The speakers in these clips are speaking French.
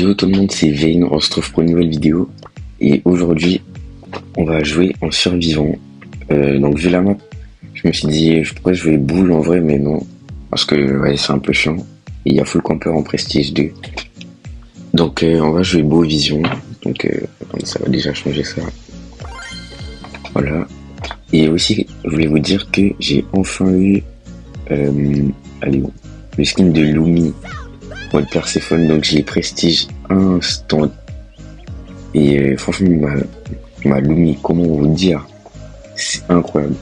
Yo tout le monde, c'est Vayne, on se retrouve pour une nouvelle vidéo et aujourd'hui on va jouer en survivant. Donc vu la map, je me suis dit pourquoi je vais boule en vrai, mais non, parce que ouais, c'est un peu chiant et il y a full camper en prestige 2. Donc on va jouer beau vision, donc ça va déjà changer ça. Voilà. Et aussi je voulais vous dire que j'ai enfin eu allez, le skin de Lumi mode Perséphone, donc j'ai prestige instant. Et franchement, ma Lumi, comment vous dire, c'est incroyable.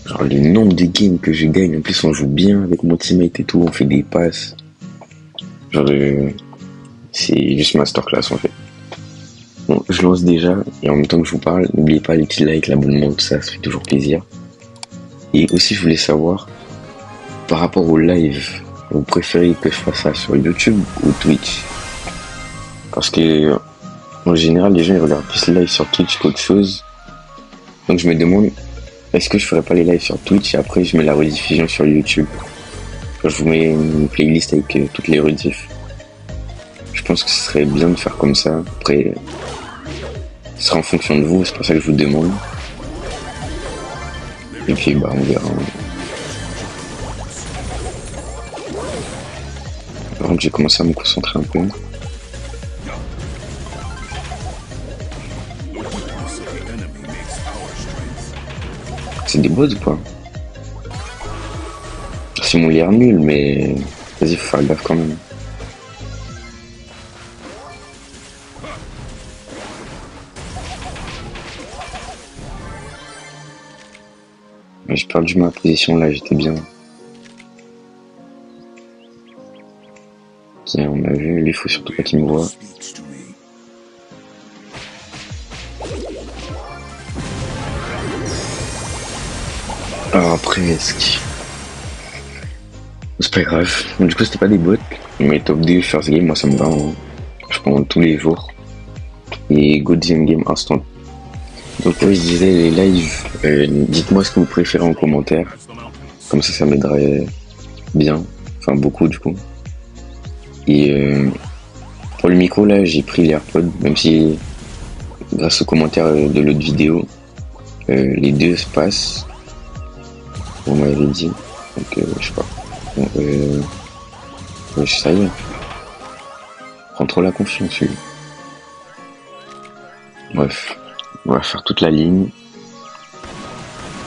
Genre le nombre de games que je gagne, en plus on joue bien avec mon teammate et tout, on fait des passes. Genre c'est juste masterclass en fait. Bon, je lance déjà, et en même temps que je vous parle, n'oubliez pas les petits likes, l'abonnement, tout ça, ça fait toujours plaisir. Et aussi je voulais savoir, par rapport au live, vous préférez que je fasse ça sur YouTube ou Twitch? Parce que en général, les gens ils regardent plus les lives sur Twitch qu'autre chose. Donc je me demande, est-ce que je ferais pas les lives sur Twitch et après je mets la rediffusion sur YouTube? Genre, je vous mets une playlist avec toutes les rediffs. Je pense que ce serait bien de faire comme ça. Après, ce sera en fonction de vous, c'est pour ça que je vous demande. Et puis bah on verra. Par contre, j'ai commencé à me concentrer un peu. C'est des bots ou pas? C'est mon l'air nul, mais vas-y, faut faire gaffe quand même. J'ai perdu ma position là, j'étais bien. Tiens, on a vu, il faut surtout pas qu'il me voit. Alors presque. C'est pas grave. Du coup, c'était pas des bots. Mais top 2 first game, moi ça me va. Hein. Je prends tous les jours. Et go deuxième game instant. Donc ouais, je disais les lives, dites-moi ce que vous préférez en commentaire. Comme ça m'aiderait bien. Enfin beaucoup du coup. Et pour le micro là, j'ai pris les AirPods. Même si grâce aux commentaires de l'autre vidéo, les deux se passent. On m'avait dit. Donc je sais pas. Bon, ça y est. Prends trop la confiance, lui. Bref. On va faire toute la ligne.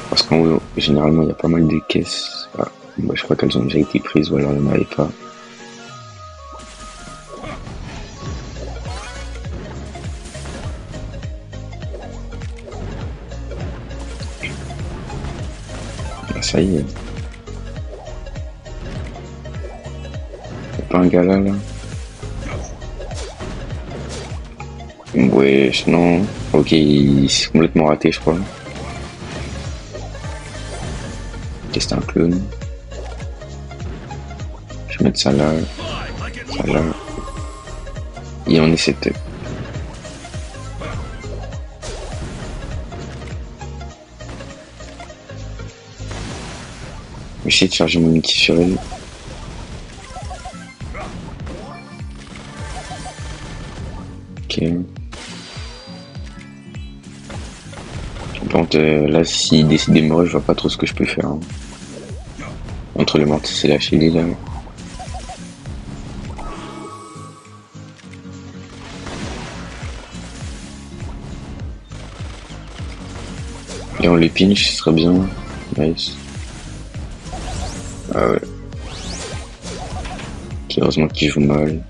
Parce qu'en haut, généralement, il y a pas mal de caisses. Ah, bah, je crois qu'elles ont déjà été prises ou alors il n'y en avait pas. Ah, ça y est. Y'a pas un gars là? Ouais, non. Ok, il s'est complètement raté, je crois. C'était un clone. Je vais mettre ça là. Ça là. Et on est cette. Je vais essayer de charger mon outil sur elle. Ok. Par contre, là, s'il décide de mourir, je vois pas trop ce que je peux faire. Hein. Entre le mortis et la Shelly, là. Et on le pinch, ce serait bien. Nice. Ah ouais. Ok, heureusement qu'il joue mal.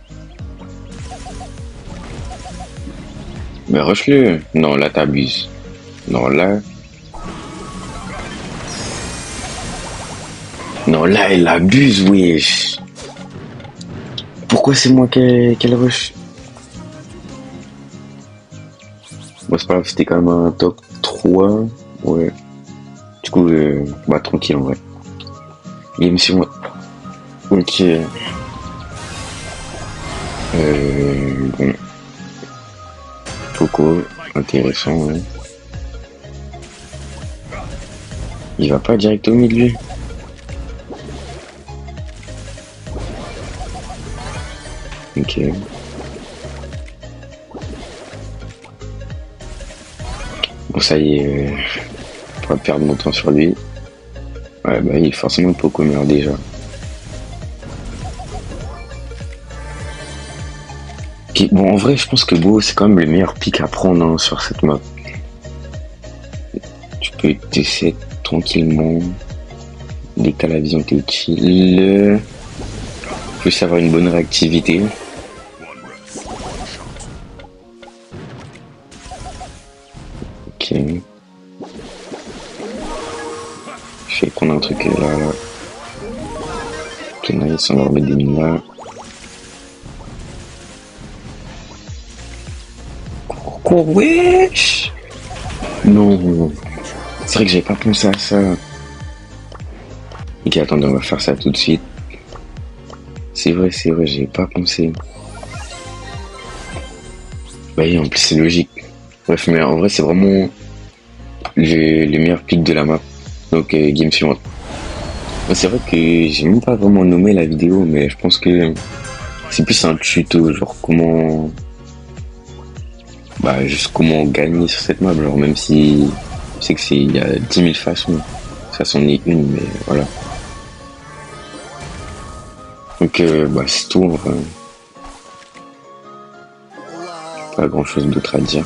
Mais rush-le. Non, là, t'abuses. Non, là... Non, là, elle abuse, wesh. Pourquoi c'est moi qu'elle rush? Bon, c'est pas grave, c'était quand même un top 3. Ouais. Du coup, bah, tranquille, en vrai. Et même si moi... Ok. Bon. Coco, intéressant, ouais. Il va pas direct au milieu. Ok. ça y est, je pourrais perdre mon temps sur lui. Ouais, bah il est forcément Poco meilleur déjà. Ok, bon, en vrai, je pense que Beau, c'est quand même le meilleur pick à prendre hein, sur cette map. Tu peux t'essayer tranquillement. Dès que t'as la vision, t'es chill. Plus avoir une bonne réactivité. Ok. Je vais prendre un truc là. Ok, nice, on va remettre des mines là. Cours, wesh! Non! C'est vrai que j'avais pas pensé à ça. Ok, attendez, on va faire ça tout de suite. C'est vrai, j'avais pas pensé. Bah oui, en plus c'est logique. Bref, mais en vrai c'est vraiment les meilleurs picks de la map. Donc game suivante. C'est vrai que j'ai même pas vraiment nommé la vidéo, mais je pense que c'est plus un tuto, genre comment... Bah juste comment gagner sur cette map, genre même si... Je sais que c'est... Il y a 10 000 façons. Ça c'en est une, mais voilà. Donc bah c'est tout, enfin... Pas grand chose d'autre à dire.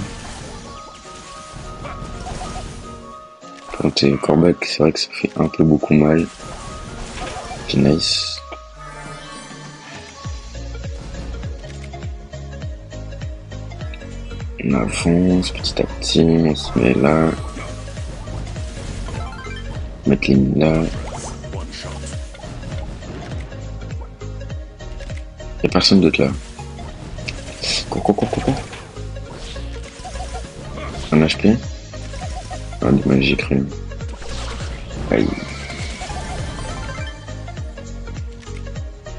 Quand Corbac, c'est vrai que ça fait un peu beaucoup mal. Ok, nice. On avance petit à petit, on se met là. Mettre les mines là. Y'a personne d'autre là. Coucou. Un HP. Ah, dommage, j'ai cru. Aïe.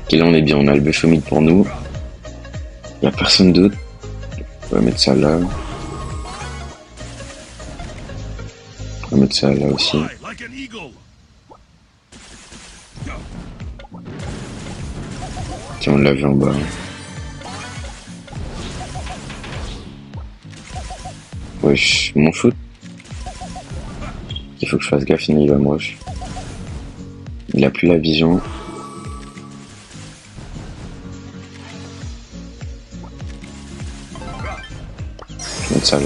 Ok, là on est bien, on a le buff humide pour nous. Y'a personne d'autre. On va mettre ça là. On va mettre ça là aussi. Tiens, on l'a vu en bas. Wesh, mon shoot. Il faut que je fasse gaffe, sinon il va me rush. Il a plus la vision. Je vais mettre ça là.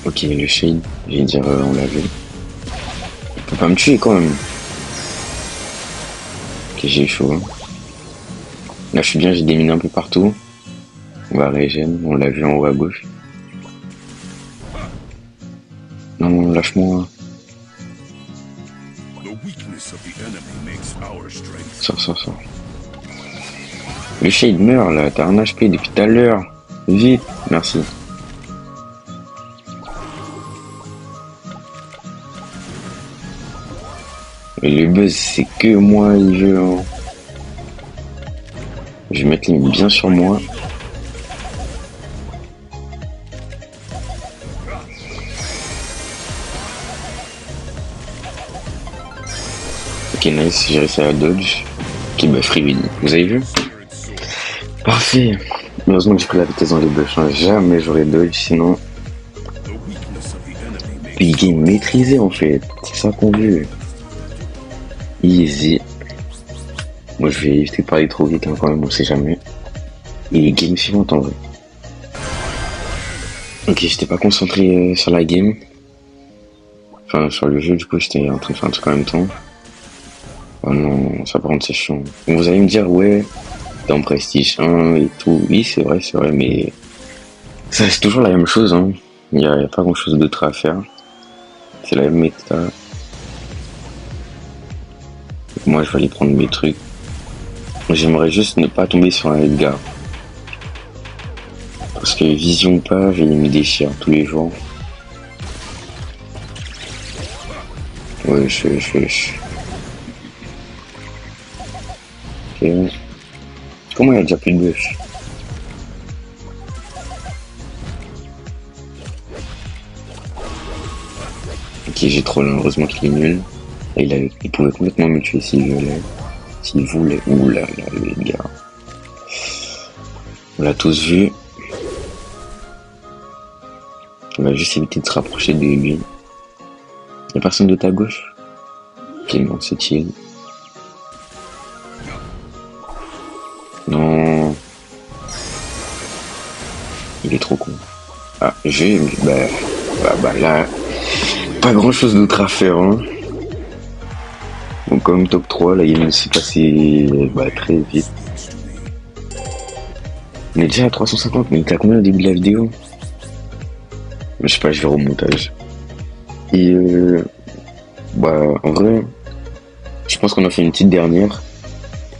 Ok, le shade, je vais dire on l'a vu. Il peut pas me tuer quand même. Ok, j'ai chaud. Hein. Là je suis bien, j'ai des mines un peu partout. On va régène, on l'a vu en haut à gauche. Non, lâche-moi. Sors. Le shade meurt là, t'as un HP depuis tout à l'heure. Vite, merci. Et le buzz, c'est que moi, il veut. Hein. Je vais mettre les bien sur moi. Ok, nice, j'ai réussi à dodge. Ok, bah free win. Vous avez vu? Parfait. Heureusement que j'ai pris la vitesse dans les buffs. Hein. Jamais j'aurais dodge, sinon... Puis game maîtrisé en fait. C'est ça qu'on veut. Easy. Moi je vais éviter de parler trop vite hein, quand même, on sait jamais. Et game suivante en vrai. Ok, j'étais pas concentré sur la game. Enfin sur le jeu, du coup j'étais en train de faire un truc en même temps. Oh non, ça par contre c'est chiant. Vous allez me dire ouais, dans Prestige 1 et tout. Oui c'est vrai, mais ça c'est toujours la même chose hein. Il y a pas grand chose d'autre à faire. C'est la même méta. Moi je vais aller prendre mes trucs. J'aimerais juste ne pas tomber sur un Edgar. Parce que vision page, il me déchire tous les jours. Ouais, Ok. Comment il y a déjà plus de buff? Ok, j'ai troll, heureusement qu'il est nul. Et il pouvait complètement me tuer s'il voulait. S'il voulait. Ouh là là, le Edgar. On l'a tous vu. On va juste éviter de se rapprocher de lui. Y'a personne de ta gauche? Ok, non, c'est chill. Non. Il est trop con. Ah, bah là, pas grand chose d'autre à faire, hein. Donc comme top 3, la game s'est passée très vite. On est déjà à 350, mais t'as combien au début de la vidéo? Je sais pas, je vais au montage. Et en vrai, je pense qu'on a fait une petite dernière.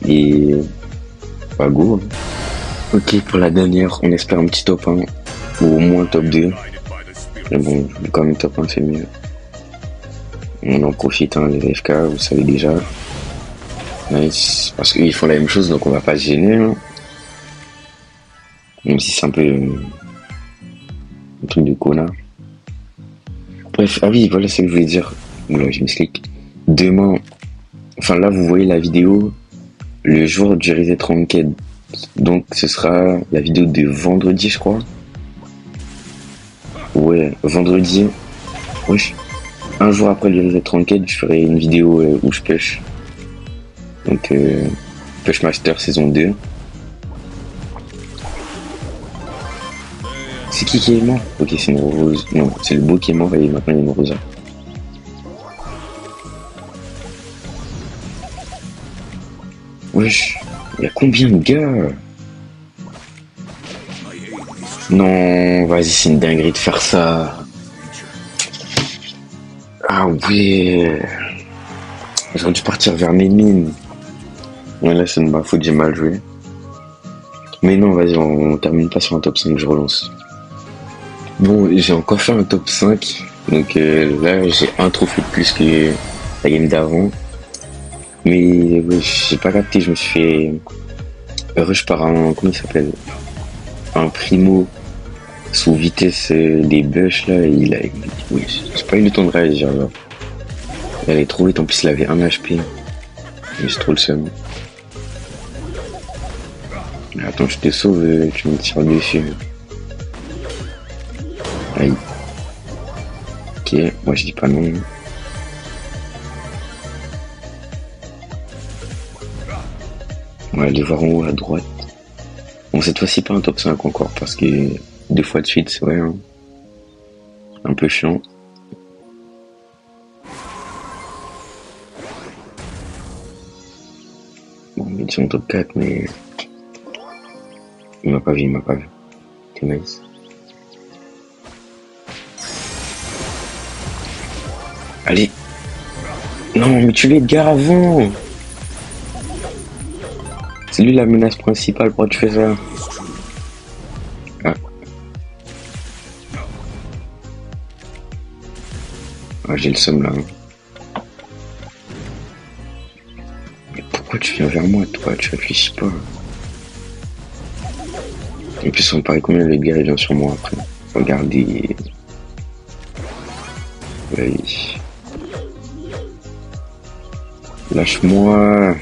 Et go. Ok, pour la dernière, on espère un petit top 1. Ou au moins top 2. Mais bon, quand même top 1 c'est mieux. On en profite, hein, les AFK, vous savez déjà. Nice. Parce qu'ils font la même chose, donc on va pas se gêner. Hein. Même si c'est un peu un truc de connard. Bref, ah oui, voilà ce que je voulais dire. Oula, je m'explique. Demain, enfin là, vous voyez la vidéo le jour du reset ranked. Donc ce sera la vidéo de vendredi, je crois. Ouais, vendredi. Wesh. Un jour après le reset ranked, je ferai une vidéo où je push. Donc Push Master saison 2. C'est qui est mort? Ok, c'est une rose. Non, c'est le beau qui est mort et maintenant il y a une rosa. Wesh, il y a combien de gars? Non, vas-y, c'est une dinguerie de faire ça. Ah ouais. J'aurais dû partir vers mes mines. Ouais, là, c'est de ma faute, j'ai mal joué. Mais non, vas-y, on termine pas sur un top 5, je relance. Bon, j'ai encore fait un top 5. Donc là, j'ai un trophée de plus que la game d'avant. Mais ouais, j'ai pas capté, je me suis fait rush par un... Comment il s'appelle? Un primo sous vitesse des bush là. Oui, j'ai pas eu le temps de réagir là. Il allait trop vite, en plus il avait 1 HP. Mais c'est trop le seum. Attends, je te sauve, tu me tires dessus. Aïe. Ok, moi je dis pas non. On va aller voir en haut à droite. Bon, cette fois-ci pas un top 5 encore parce que 2 fois de suite, c'est vrai. Hein. Un peu chiant. Bon, on est en top 4, mais... Il m'a pas vu. C'est nice. Allez. Non, mais tu l'Edgar avant. C'est lui la menace principale, pourquoi tu fais ça? Ah, j'ai le seum là. Hein. Mais pourquoi tu viens vers moi, toi? Tu réfléchis pas. En plus, on paraît combien l'Edgar il vient sur moi après. Regardez. Oui. Lâche-moi.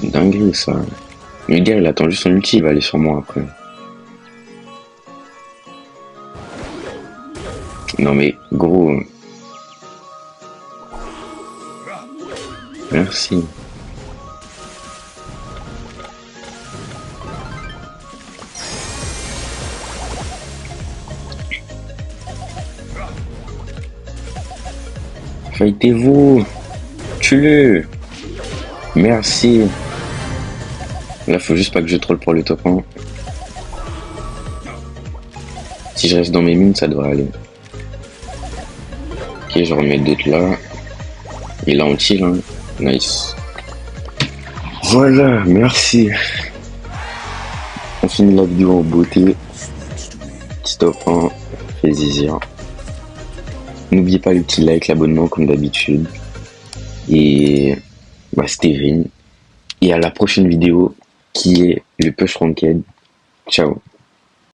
Une dinguerie ça. L'Edgar il attend juste son ulti, il va aller sur moi après. Non mais gros. Merci. Fightez-vous. Tue-le. Merci. Là faut juste pas que je troll pour le top 1. Si je reste dans mes mines, ça devrait aller. Ok, je remets d'autres là. Et là on tire, hein. Nice. Voilà, merci. On finit la vidéo en beauté. Petit top 1, fait zizir. N'oubliez pas le petit like, l'abonnement comme d'habitude. Et c'était Vin. Et à la prochaine vidéo qui est le push ranked. Ciao.